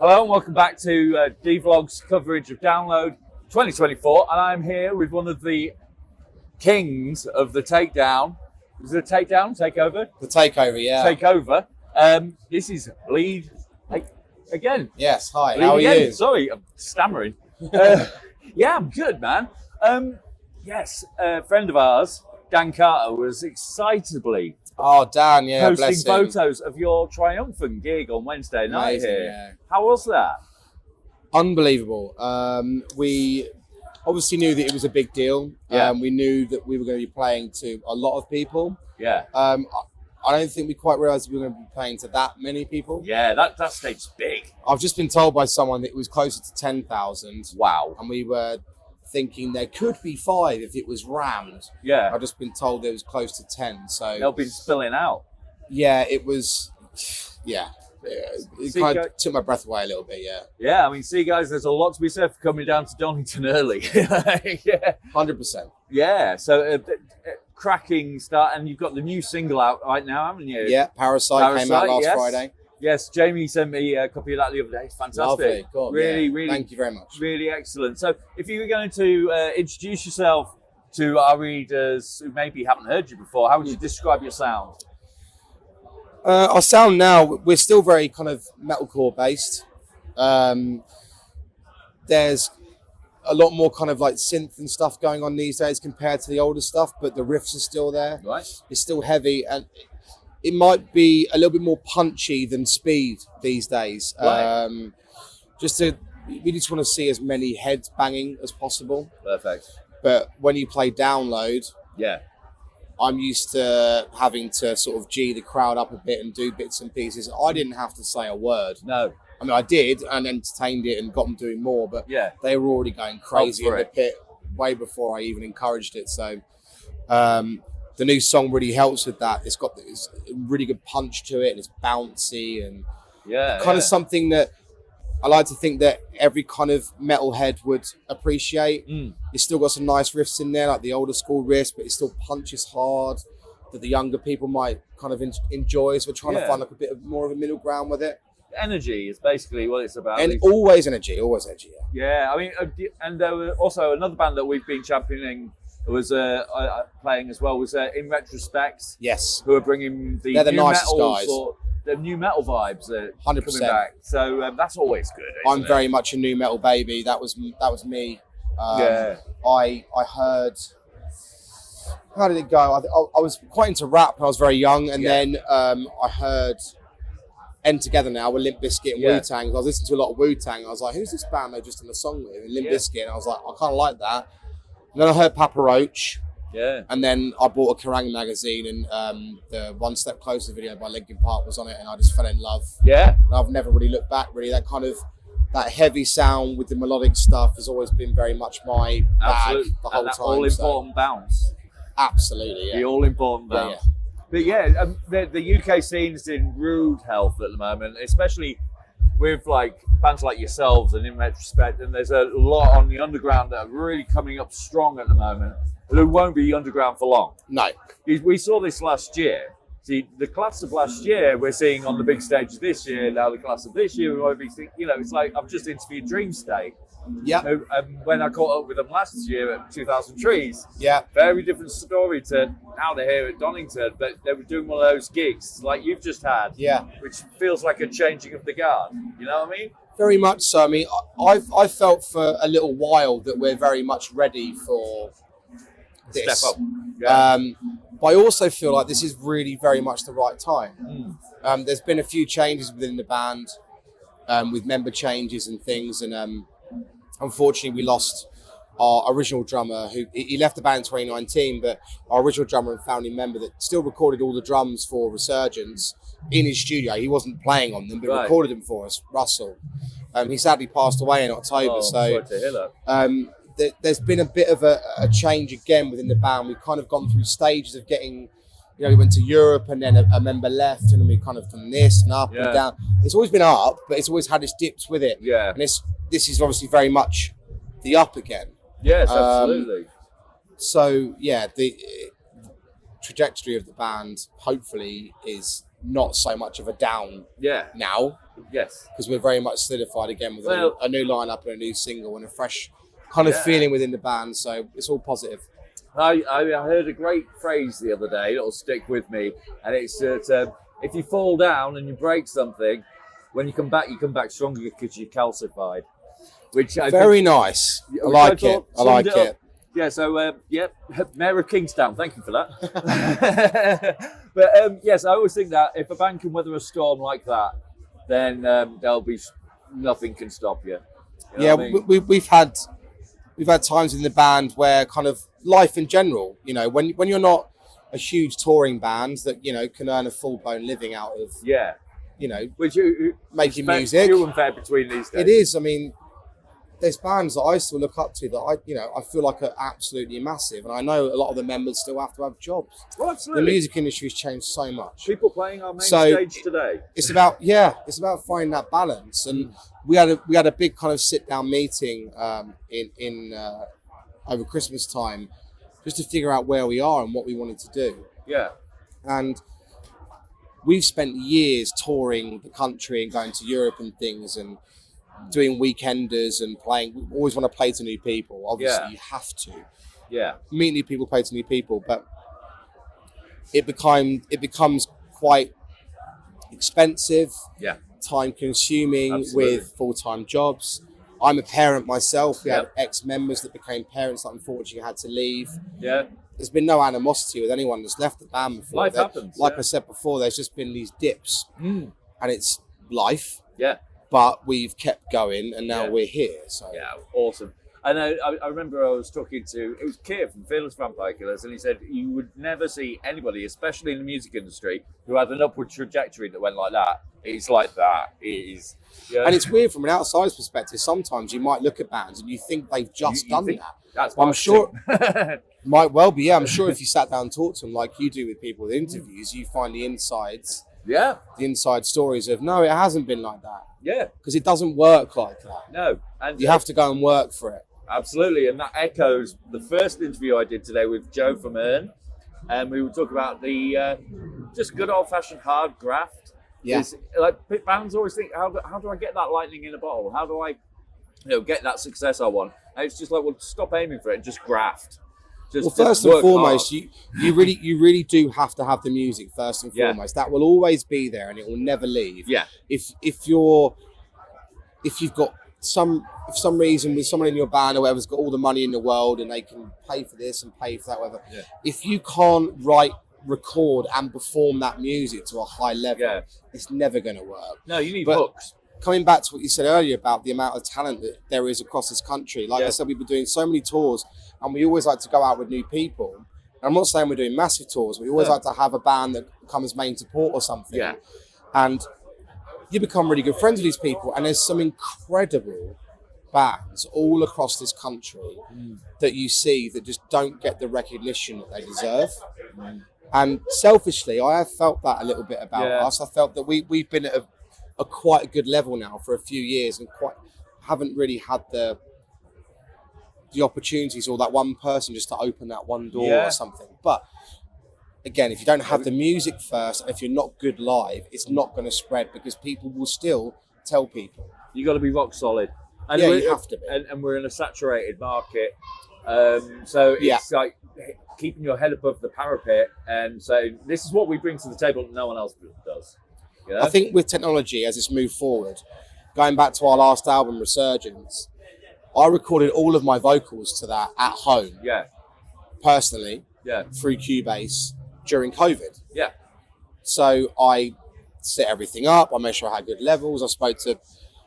Hello and welcome back to Devlog's coverage of Download 2024, and I'm here with one of the kings of the takedown. Is it a takedown? Takeover? The takeover, yeah. Takeover. This is Bleed again. Yes, hi. Bleed How are again. you? Sorry, I'm stammering. Yeah, I'm good, man. Yes, a friend of ours, Dan Carter, was excitably Dan, yeah, posting bless him. photos of your triumphant gig on Wednesday night Amazing, here. yeah. How was that? Unbelievable. We obviously knew that it was a big deal. Yeah. We knew that we were going to be playing to a lot of people. Yeah. I don't think we quite realised we were going to be playing to that many people. Yeah, that stage's big. I've just been told by someone that it was closer to 10,000. Wow. And we were thinking there could be 5 if it was rammed. Yeah. I've just been told there was close to 10. So They'll be spilling out. yeah, it was. Yeah. It kind of took my breath away a little bit, yeah. Yeah, I mean, see, guys, there's a lot to be said for coming down to Donington early. Yeah. 100%. Yeah, so cracking start, and you've got the new single out right now, haven't you? Yeah, Parasite came out last yes. Friday. Yes, Jamie sent me a copy of that the other day. It's fantastic. Lovely. God, really, yeah. really. Thank you very much. Really excellent. So, if you were going to introduce yourself to our readers who maybe haven't heard you before, how would you describe your sound? Our sound now, we're still very kind of metalcore based. There's a lot more kind of like synth and stuff going on these days compared to the older stuff, but the riffs are still there. Right. It's still heavy, and it might be a little bit more punchy than speed these days. Right. We just want to see as many heads banging as possible. Perfect. But when you play Download, Yeah. I'm used to having to sort of G the crowd up a bit and do bits and pieces. I didn't have to say a word. No. I mean, I did and entertained it and got them doing more, but Yeah. they were already going crazy in for the it. pit way before I even encouraged it. So the new song really helps with that. It's got this really good punch to it, and it's bouncy and kind of something that I like to think that every kind of metalhead would appreciate. It's still got some nice riffs in there, like the older school riffs, but it still punches hard that the younger people might kind of enjoy. So we're trying to find like a bit more of a middle ground with it. Energy is basically what it's about. And always energy, yeah. Yeah, I mean, and there was also another band that we've been championing who was playing as well was In Retrospect. Yes. Who are bringing the They're the new nicest metal guys. the new metal vibes 100%. coming back. So that's always good. I'm very much a new metal baby. That was me. I heard. How did it go? I was quite into rap when I was very young, and then I heard End Together Now with Limp Bizkit and Wu-Tang. I was listening to a lot of Wu-Tang. I was like, who's this band they just done a song with? And Limp Bizkit. And I was like, I kind of like that. And then I heard Papa Roach. Yeah. And then I bought a Kerrang magazine, and the One Step Closer video by Linkin Park was on it, and I just fell in love. Yeah. And I've never really looked back, really. That heavy sound with the melodic stuff has always been very much my bag the whole time. All-important bounce. Absolutely, yeah. The all-important bounce. But the UK scene's in rude health at the moment, especially with like bands like yourselves and In Retrospect, and there's a lot on the underground that are really coming up strong at the moment, who won't be underground for long. No. We saw this last year. See, the class of last year we're seeing on the big stage this year, now the class of this year, it's like I've just interviewed Dream State. Yeah. When I caught up with them last year at 2000 Trees. Yeah. Very different story to now they're here at Donington, but they were doing one of those gigs like you've just had. Yeah. Which feels like a changing of the guard. You know what I mean? Very much so. I mean, I felt for a little while that we're very much ready for this. Step up. Yeah. But I also feel like this is really very much the right time. There's been a few changes within the band, with member changes and things, and unfortunately we lost our original drummer, who he left the band in 2019, but our original drummer and founding member that still recorded all the drums for Resurgence in his studio. He wasn't playing on them, but recorded them for us, Russell. He sadly passed away in October. Sorry to hear that. There's been a bit of a change again within the band. We've kind of gone through stages of getting, we went to Europe and then a member left, and then we kind of done this and up and down. It's always been up, but it's always had its dips with it. Yeah. And this is obviously very much the up again. Yes, absolutely. So yeah, the trajectory of the band hopefully is not so much of a down now. Yes. Because we're very much solidified again with a new lineup and a new single and a fresh kind of feeling within the band. So it's all positive. I heard a great phrase the other day that'll stick with me, and it's that if you fall down and you break something, when you come back stronger because you're calcified. Which very nice. I like it. I like it. Yeah, so, Mayor of Kingstown, thank you for that. But, yes, I always think that if a band can weather a storm like that, then there'll be nothing can stop you. You know what I mean? we've had times in the band where kind of life in general, you know, when you're not a huge touring band that, you know, can earn a full-blown living out of, you know, which making music. Few and fair between these days. It is. I mean, there's bands that I still look up to that I feel like are absolutely massive, and I know a lot of the members still have to have jobs. Well, absolutely. The music industry has changed so much. People playing our main stage today. It's about finding that balance, and we had a big kind of sit down meeting in over Christmas time, just to figure out where we are and what we wanted to do. Yeah, and we've spent years touring the country and going to Europe and things and doing weekenders and playing. We always want to play to new people. Obviously, you have to. Yeah. Meet new people, play to new people, but it becomes quite expensive. Yeah. Time consuming. Absolutely. With full-time jobs. I'm a parent myself. We had ex-members that became parents that unfortunately had to leave. Yeah. There's been no animosity with anyone that's left the band before. Life happens. Like I said before, there's just been these dips, and it's life. Yeah. But we've kept going, and now we're here. So awesome. And I remember I was talking to, it was Keir from Fearless Vampire Killers, and he said you would never see anybody, especially in the music industry, who had an upward trajectory that went like that. It's like that. It is. Yeah. And it's weird from an outsider's perspective. Sometimes you might look at bands and you think they've just done that. That's I'm sure might well be. Yeah, I'm sure if you sat down and talked to them like you do with people with interviews, you find the insides. Yeah. The inside stories of no, it hasn't been like that. Yeah. Because it doesn't work like that. No. And you have to go and work for it. Absolutely. And that echoes the first interview I did today with Joe from Earn. And we were talking about the just good old fashioned hard graft. Yeah. It's, like bands always think, how do I get that lightning in a bottle? How do I get that success I want? And it's just like, well, stop aiming for it and just graft. First and foremost, you really do have to have the music first and foremost. That will always be there and it will never leave. Yeah. If you've got for some reason with someone in your band or whoever's got all the money in the world and they can pay for this and pay for that, whatever. Yeah. If you can't record and perform that music to a high level, it's never going to work. No, you need hooks. Coming back to what you said earlier about the amount of talent that there is across this country, like I said, we've been doing so many tours and we always like to go out with new people. And I'm not saying we're doing massive tours, we always like to have a band that comes main support or something. Yeah. And you become really good friends with these people, and there's some incredible bands all across this country that you see that just don't get the recognition that they deserve. And selfishly, I have felt that a little bit about us. I felt that we've been at a quite a good level now for a few years and haven't really had the opportunities or that one person just to open that one door or something. But again, if you don't have the music first, and if you're not good live, it's not going to spread because people will still tell people. You got to be rock solid. And you have to be. And we're in a saturated market. So it's like keeping your head above the parapet and saying, this is what we bring to the table that no one else does. You know? I think with technology, as it's moved forward, going back to our last album, Resurgence, I recorded all of my vocals to that at home. Yeah. Personally. Yeah. Through Cubase during COVID. Yeah. So I set everything up. I made sure I had good levels. I spoke to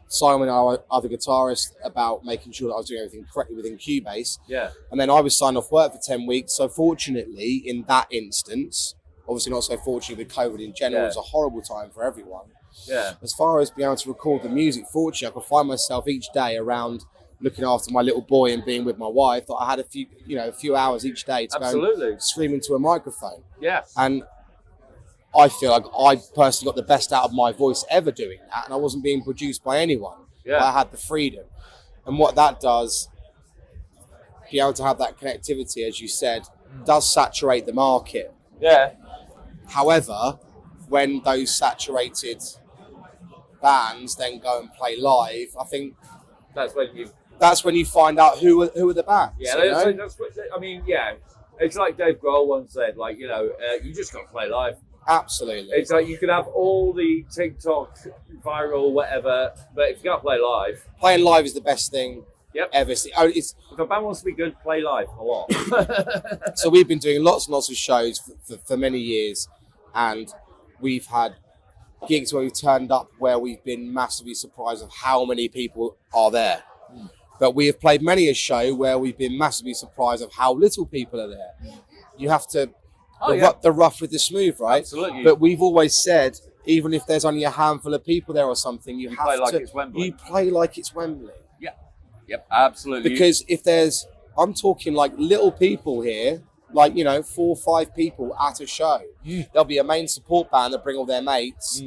Simon, our other guitarist, about making sure that I was doing everything correctly within Cubase. Yeah. And then I was signed off work for 10 weeks. So fortunately, in that instance, obviously not so fortunate with COVID in general, it was a horrible time for everyone. Yeah. As far as being able to record the music, fortunately, I could find myself each day around looking after my little boy and being with my wife, that I had a few hours each day to go and scream into a microphone. Yeah. And I feel like I personally got the best out of my voice ever doing that, and I wasn't being produced by anyone. Yeah. I had the freedom. And what that does, be able to have that connectivity, as you said, does saturate the market. Yeah. However, when those saturated bands then go and play live, I think that's when you find out who are the bands. Yeah, you know? that's what, I mean, yeah. It's like Dave Grohl once said, like, you know, you just got to play live. Absolutely. It's like you could have all the TikTok, viral, whatever, but if you can't play live... Playing live is the best thing ever. If a band wants to be good, play live a lot. So we've been doing lots and lots of shows for many years, and we've had gigs where we've turned up where we've been massively surprised of how many people are there. But we have played many a show where we've been massively surprised of how little people are there. You have to the rough with the smooth, right? Absolutely. But we've always said, even if there's only a handful of people there or something, you have play like to. It's Wembley. You play like it's Wembley. Yeah. Yep. Absolutely. Because if I'm talking like little people here, like, you know, 4 or 5 people at a show. There'll be a main support band that bring all their mates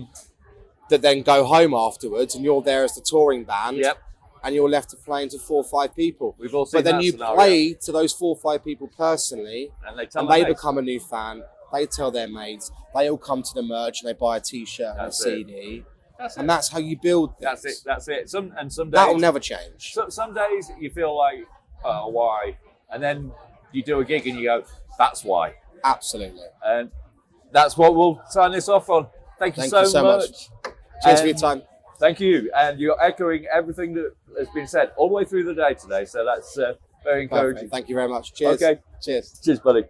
that then go home afterwards, and you're there as the touring band. Yep. And you're left to playing to 4 or 5 people. We've all seen But then that you scenario. play to those 4 or 5 people personally, and they become a new fan. They tell their mates. They all come to the merch and they buy a T-shirt and a CD. That's how you build things. That's it. Some days that will never change. Some days you feel like, oh, why? And then you do a gig and you go, that's why. Absolutely. And that's what we'll sign this off on. Thank you so much. Cheers for your time. Thank you. And you're echoing everything that has been said all the way through the day today. So that's very encouraging. Perfect. Thank you very much. Cheers. Okay. Cheers. Cheers, buddy.